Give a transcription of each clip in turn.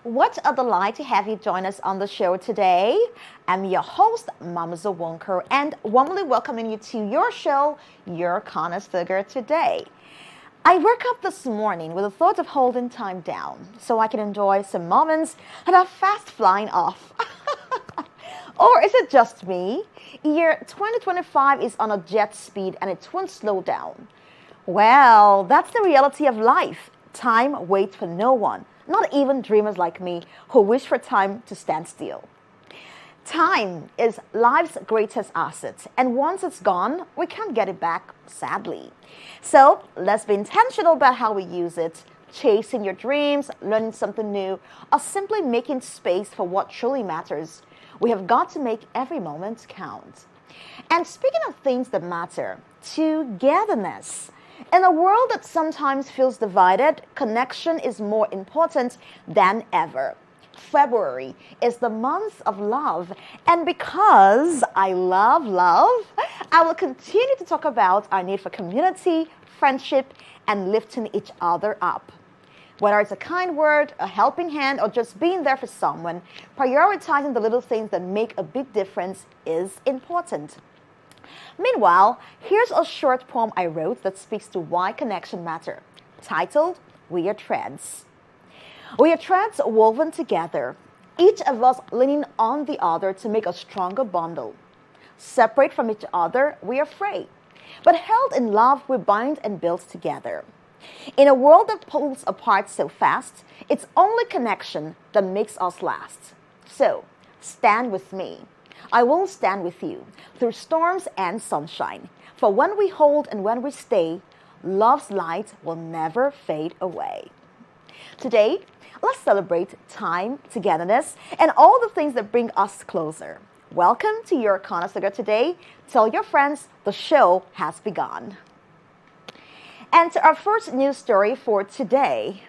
What a delight to have you join us on the show today. I'm your host, Mama Zawonker, and warmly welcoming you to your show, Your Conestoga Today. I woke up this morning with the thought of holding time down so I can enjoy some moments that are fast flying off. Or is it just me? Year 2025 is on a jet speed and it won't slow down. Well, that's the reality of life. Time waits for no one, not even dreamers like me who wish for time to stand still. Time is life's greatest asset, and once it's gone, we can't get it back, sadly. So let's be intentional about how we use it, chasing your dreams, learning something new, or simply making space for what truly matters. We have got to make every moment count. And speaking of things that matter, togetherness. In a world that sometimes feels divided, connection is more important than ever. February is the month of love, and because I love love, I will continue to talk about our need for community, friendship, and lifting each other up. Whether it's a kind word, a helping hand, or just being there for someone, prioritizing the little things that make a big difference is important. Meanwhile, here's a short poem I wrote that speaks to why connection matters, titled, We Are Threads. We are threads woven together, each of us leaning on the other to make a stronger bundle. Separate from each other, we are frayed, but held in love, we bind and build together. In a world that pulls apart so fast, it's only connection that makes us last. So, stand with me. I will stand with you through storms and sunshine. For when we hold and when we stay, love's light will never fade away. Today, let's celebrate time, togetherness, and all the things that bring us closer. Welcome to Your Conestoga Today. Tell your friends the show has begun. And to our first news story for today.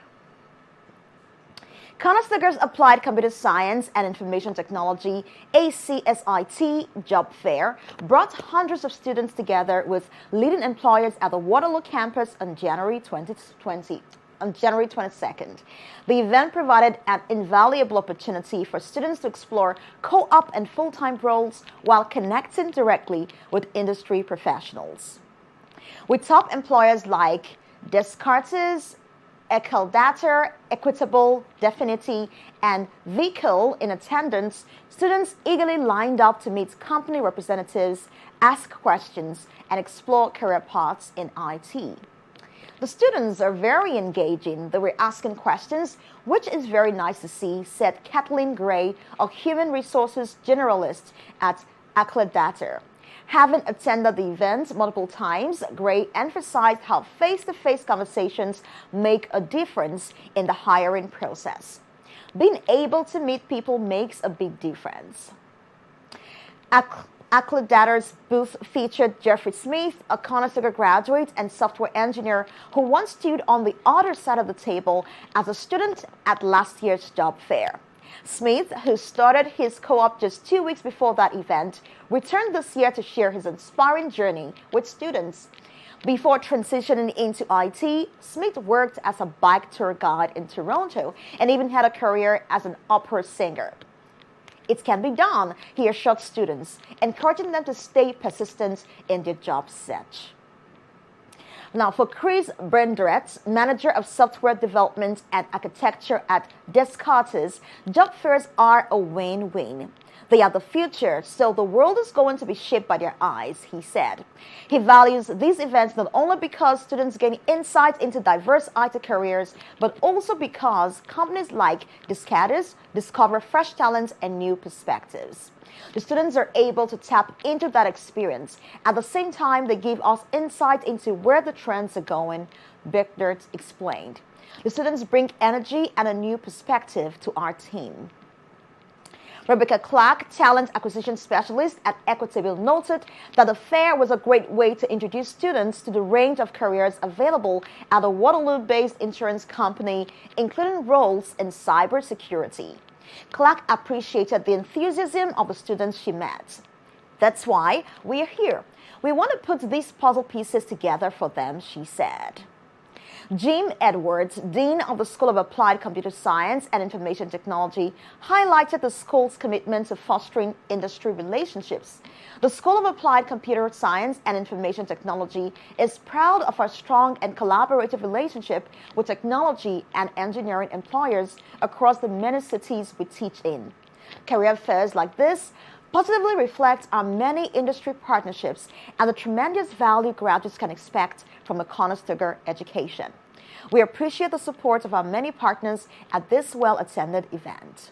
Conestoga's Applied Computer Science and Information Technology ACSIT Job Fair brought hundreds of students together with leading employers at the Waterloo campus on January 22nd. The event provided an invaluable opportunity for students to explore co-op and full-time roles while connecting directly with industry professionals. With top employers like Descartes, Equidata, Equitable, Definity, and Vehicle in attendance, students eagerly lined up to meet company representatives, ask questions, and explore career paths in IT. The students are very engaging. They were asking questions, which is very nice to see, said Kathleen Gray, a human resources generalist at Equidata. Having attended the event multiple times, Gray emphasized how face-to-face conversations make a difference in the hiring process. Being able to meet people makes a big difference. Equidata's booth featured Jeffrey Smith, a Conestoga graduate and software engineer who once stood on the other side of the table as a student at last year's job fair. Smith, who started his co-op just 2 weeks before that event, returned this year to share his inspiring journey with students. Before transitioning into IT, Smith worked as a bike tour guide in Toronto and even had a career as an opera singer. It can be done, he assured students, encouraging them to stay persistent in their job search. Now, for Chris Brendret, manager of software development and architecture at Descartes, job fairs are a win-win. They are the future, so the world is going to be shaped by their eyes, he said. He values these events not only because students gain insights into diverse IT careers, but also because companies like Descartes discover fresh talents and new perspectives. The students are able to tap into that experience. At the same time, they give us insight into where the trends are going, Brendret explained. The students bring energy and a new perspective to our team. Rebecca Clark, talent acquisition specialist at Equitable, noted that the fair was a great way to introduce students to the range of careers available at a Waterloo-based insurance company, including roles in cybersecurity. Clark appreciated the enthusiasm of the students she met. That's why we are here. We want to put these puzzle pieces together for them, she said. Jim Edwards, Dean of the School of Applied Computer Science and Information Technology, highlighted the school's commitment to fostering industry relationships. The School of Applied Computer Science and Information Technology is proud of our strong and collaborative relationship with technology and engineering employers across the many cities we teach in. Career fairs like this positively reflect our many industry partnerships and the tremendous value graduates can expect from a Conestoga education. We appreciate the support of our many partners at this well-attended event.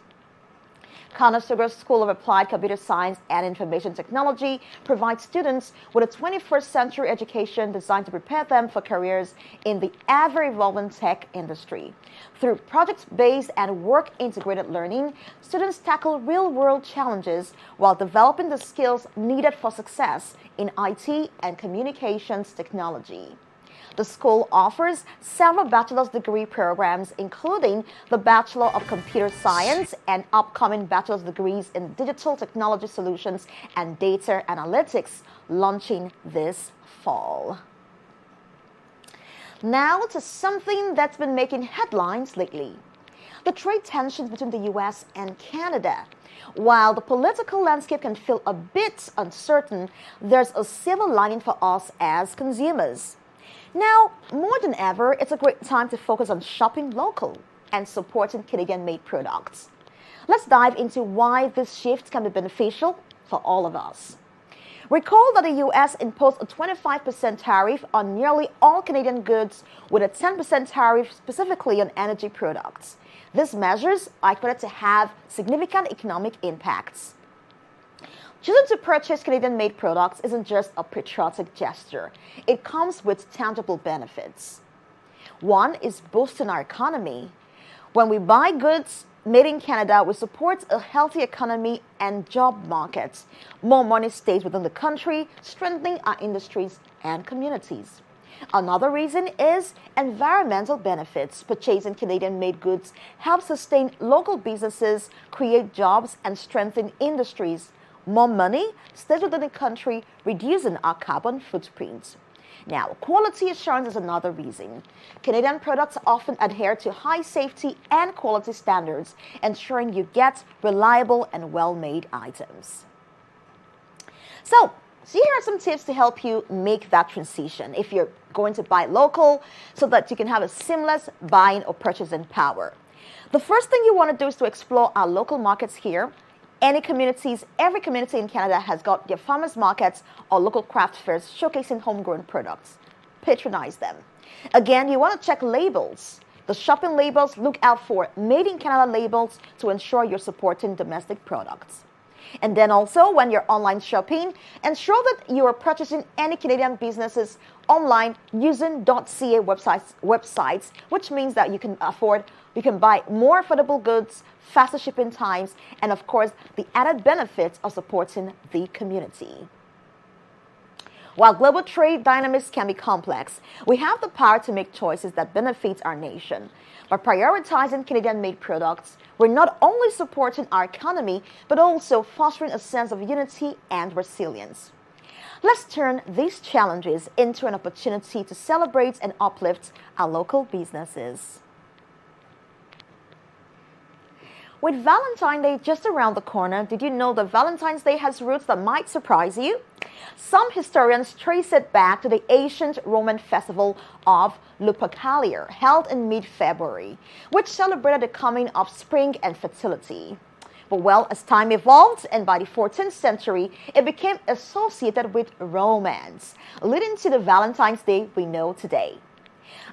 Conestoga School of Applied Computer Science and Information Technology provides students with a 21st century education designed to prepare them for careers in the ever-evolving tech industry. Through project-based and work-integrated learning, students tackle real-world challenges while developing the skills needed for success in IT and communications technology. The school offers several bachelor's degree programs, including the Bachelor of Computer Science and upcoming bachelor's degrees in Digital Technology Solutions and Data Analytics, launching this fall. Now to something that's been making headlines lately: the trade tensions between the U.S. and Canada. While the political landscape can feel a bit uncertain, there's a silver lining for us as consumers. Now, more than ever, it's a great time to focus on shopping local and supporting Canadian-made products. Let's dive into why this shift can be beneficial for all of us. Recall that the U.S. imposed a 25% tariff on nearly all Canadian goods, with a 10% tariff specifically on energy products. These measures are expected to have significant economic impacts. Choosing to purchase Canadian-made products isn't just a patriotic gesture. It comes with tangible benefits. One is boosting our economy. When we buy goods made in Canada, we support a healthy economy and job markets. More money stays within the country, strengthening our industries and communities. Another reason is environmental benefits. Purchasing Canadian-made goods helps sustain local businesses, create jobs, and strengthen industries. More money stays within the country, reducing our carbon footprint. Now, quality assurance is another reason. Canadian products often adhere to high safety and quality standards, ensuring you get reliable and well-made items. So here are some tips to help you make that transition if you're going to buy local, so that you can have a seamless buying or purchasing power. The first thing you want to do is to explore our local markets here. Every community in Canada has got their farmers markets or local craft fairs showcasing homegrown products. Patronize them. Again, you want to check labels. The shopping labels, look out for Made in Canada labels to ensure you're supporting domestic products. And then also, when you're online shopping, ensure that you are purchasing any Canadian businesses online using .ca websites, which means that you can buy more affordable goods, faster shipping times, and of course, the added benefits of supporting the community. While global trade dynamics can be complex, we have the power to make choices that benefit our nation. By prioritizing Canadian-made products, we're not only supporting our economy, but also fostering a sense of unity and resilience. Let's turn these challenges into an opportunity to celebrate and uplift our local businesses. With Valentine's Day just around the corner, did you know that Valentine's Day has roots that might surprise you? Some historians trace it back to the ancient Roman festival of Lupercalia, held in mid-February, which celebrated the coming of spring and fertility. But well, as time evolved, and by the 14th century, it became associated with romance, leading to the Valentine's Day we know today.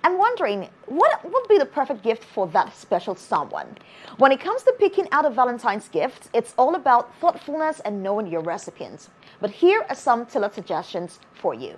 I'm wondering, what would be the perfect gift for that special someone? When it comes to picking out a Valentine's gift, it's all about thoughtfulness and knowing your recipients. But here are some tailored suggestions for you.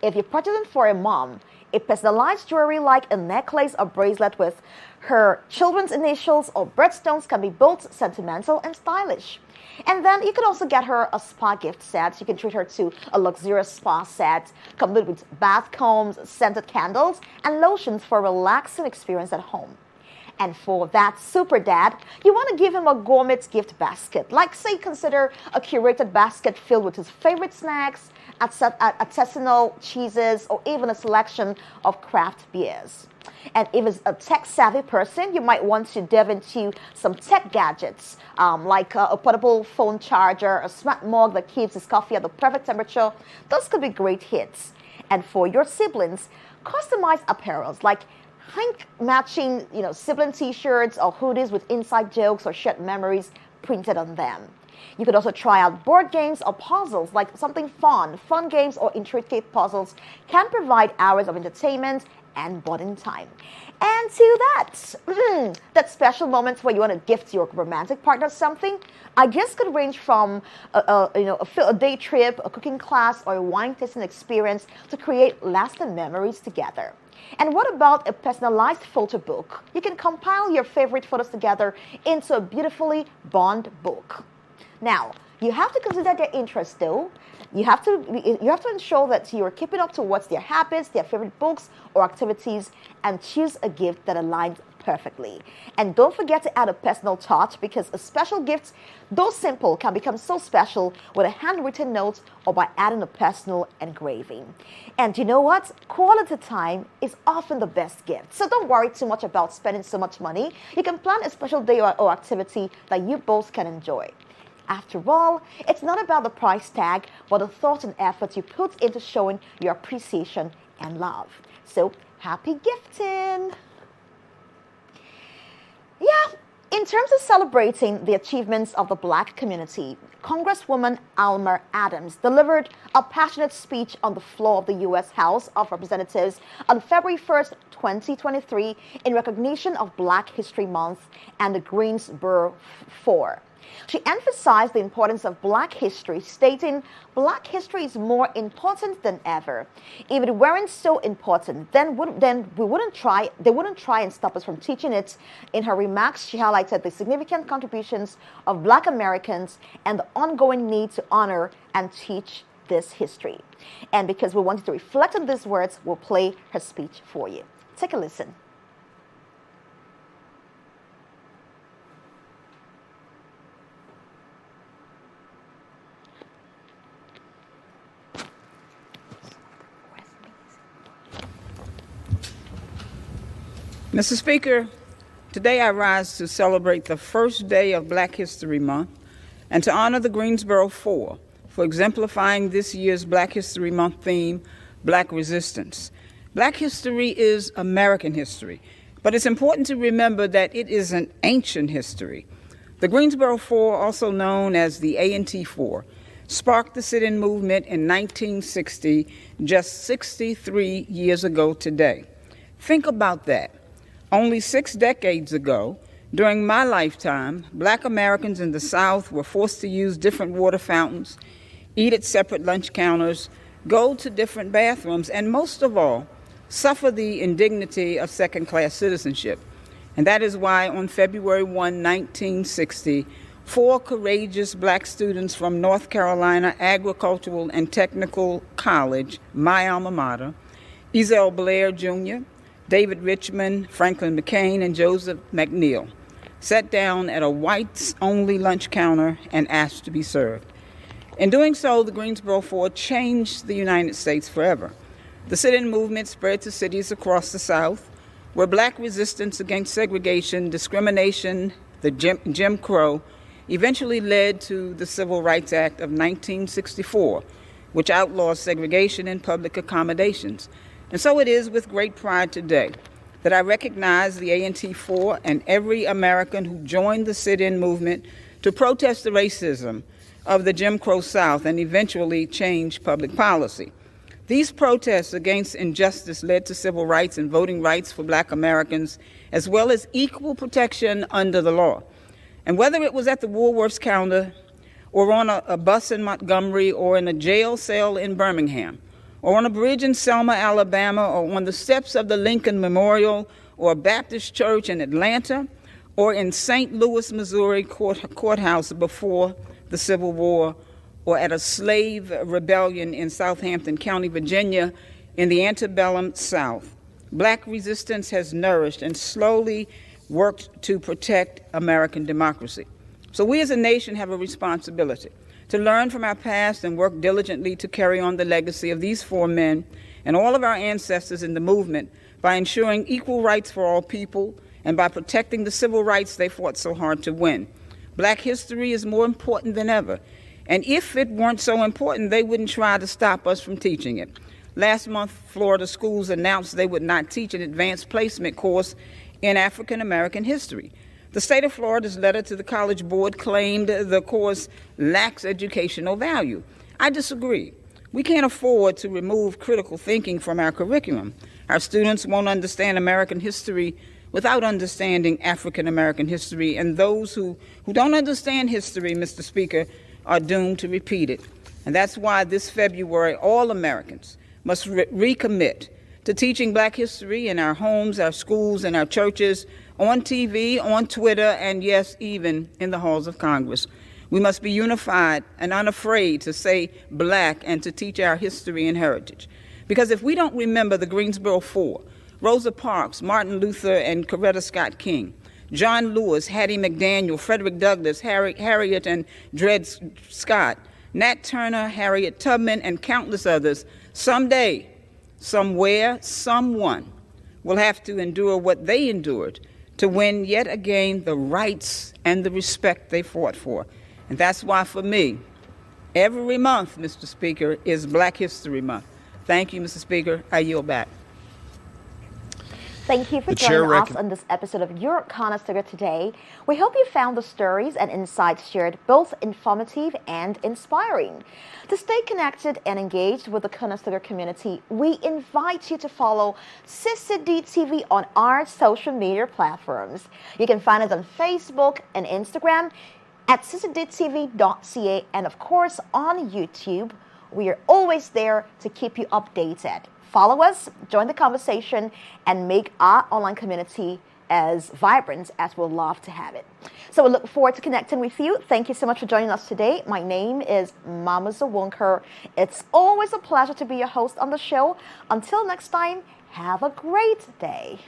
If you're purchasing for a mom, a personalized jewelry like a necklace or bracelet with her children's initials or birthstones can be both sentimental and stylish. And then you could also get her a spa gift set. You can treat her to a luxurious spa set, complete with bath combs, scented candles, and lotions for a relaxing experience at home. And for that super dad, you want to give him a gourmet gift basket. Like, say, consider a curated basket filled with his favorite snacks, artisanal cheeses, or even a selection of craft beers. And if it's a tech-savvy person, you might want to delve into some tech gadgets, like a portable phone charger, a smart mug that keeps his coffee at the perfect temperature. Those could be great hits. And for your siblings, customize apparels like matching, sibling T-shirts or hoodies with inside jokes or shared memories printed on them. You could also try out board games or puzzles, like something fun. Fun games or intricate puzzles can provide hours of entertainment and bonding time. And to that special moments where you want to gift your romantic partner something, ideas could range from a day trip, a cooking class, or a wine tasting experience to create lasting memories together. And what about a personalized photo book? You can compile your favorite photos together into a beautifully bound book. Now, you have to consider their interests, though. You have to ensure that you're keeping up to what's their habits, their favorite books or activities, and choose a gift that aligns perfectly. And don't forget to add a personal touch, because a special gift, though simple, can become so special with a handwritten note or by adding a personal engraving. And you know what? Quality time is often the best gift. So don't worry too much about spending so much money. You can plan a special day or activity that you both can enjoy. After all, it's not about the price tag, but the thought and effort you put into showing your appreciation and love. So, happy gifting! Yeah, in terms of celebrating the achievements of the Black community, Congresswoman Alma Adams delivered a passionate speech on the floor of the U.S. House of Representatives on February 1st, 2023, in recognition of Black History Month and the Greensboro 4. She emphasized the importance of Black history, stating, "Black history is more important than ever. If it weren't so important, then they wouldn't try and stop us from teaching it." In her remarks, she highlighted the significant contributions of Black Americans and the ongoing need to honor and teach this history. And because we wanted to reflect on these words, we'll play her speech for you. Take a listen. Mr. Speaker, today I rise to celebrate the first day of Black History Month and to honor the Greensboro 4 for exemplifying this year's Black History Month theme, Black Resistance. Black history is American history, but it's important to remember that it is an ancient history. The Greensboro 4, also known as the A&T 4, sparked the sit-in movement in 1960, just 63 years ago today. Think about that. Only 6 decades ago, during my lifetime, Black Americans in the South were forced to use different water fountains, eat at separate lunch counters, go to different bathrooms, and most of all, suffer the indignity of second-class citizenship. And that is why on February 1, 1960, 4 courageous Black students from North Carolina Agricultural and Technical College, my alma mater, Ezell Blair Jr., David Richmond, Franklin McCain, and Joseph McNeil, sat down at a whites-only lunch counter and asked to be served. In doing so, the Greensboro 4 changed the United States forever. The sit-in movement spread to cities across the South, where Black resistance against segregation, discrimination, the Jim Crow, eventually led to the Civil Rights Act of 1964, which outlaws segregation in public accommodations. And so it is with great pride today that I recognize the A&T 4 and every American who joined the sit-in movement to protest the racism of the Jim Crow South and eventually change public policy. These protests against injustice led to civil rights and voting rights for Black Americans, as well as equal protection under the law. And whether it was at the Woolworths counter or on a bus in Montgomery or in a jail cell in Birmingham, or on a bridge in Selma, Alabama, or on the steps of the Lincoln Memorial or a Baptist church in Atlanta, or in St. Louis, Missouri courthouse before the Civil War, or at a slave rebellion in Southampton County, Virginia, in the antebellum South, Black resistance has nourished and slowly worked to protect American democracy. So we as a nation have a responsibility to learn from our past and work diligently to carry on the legacy of these four men and all of our ancestors in the movement by ensuring equal rights for all people and by protecting the civil rights they fought so hard to win. Black history is more important than ever, and if it weren't so important, they wouldn't try to stop us from teaching it. Last month, Florida schools announced they would not teach an advanced placement course in African American history. The state of Florida's letter to the College Board claimed the course lacks educational value. I disagree. We can't afford to remove critical thinking from our curriculum. Our students won't understand American history without understanding African American history, and those who don't understand history, Mr. Speaker, are doomed to repeat it. And that's why this February, all Americans must recommit to teaching Black history in our homes, our schools, and our churches, on TV, on Twitter, and yes, even in the halls of Congress. We must be unified and unafraid to say Black and to teach our history and heritage. Because if we don't remember the Greensboro Four, Rosa Parks, Martin Luther, and Coretta Scott King, John Lewis, Hattie McDaniel, Frederick Douglass, Harriet and Dred Scott, Nat Turner, Harriet Tubman, and countless others, someday, somewhere, someone will have to endure what they endured to win yet again the rights and the respect they fought for. And that's why, for me, every month, Mr. Speaker, is Black History Month. Thank you, Mr. Speaker. I yield back. Thank you for joining us on this episode of Your Conestoga Today. We hope you found the stories and insights shared both informative and inspiring. To stay connected and engaged with the Conestoga community, we invite you to follow ccdtv on our social media platforms. You can find us on Facebook and Instagram at ccdtv.ca, and of course on YouTube. We are always there to keep you updated. Follow us, join the conversation, and make our online community as vibrant as we'd love to have it. So we look forward to connecting with you. Thank you so much for joining us today. My name is Mama Zawunker. It's always a pleasure to be your host on the show. Until next time, have a great day.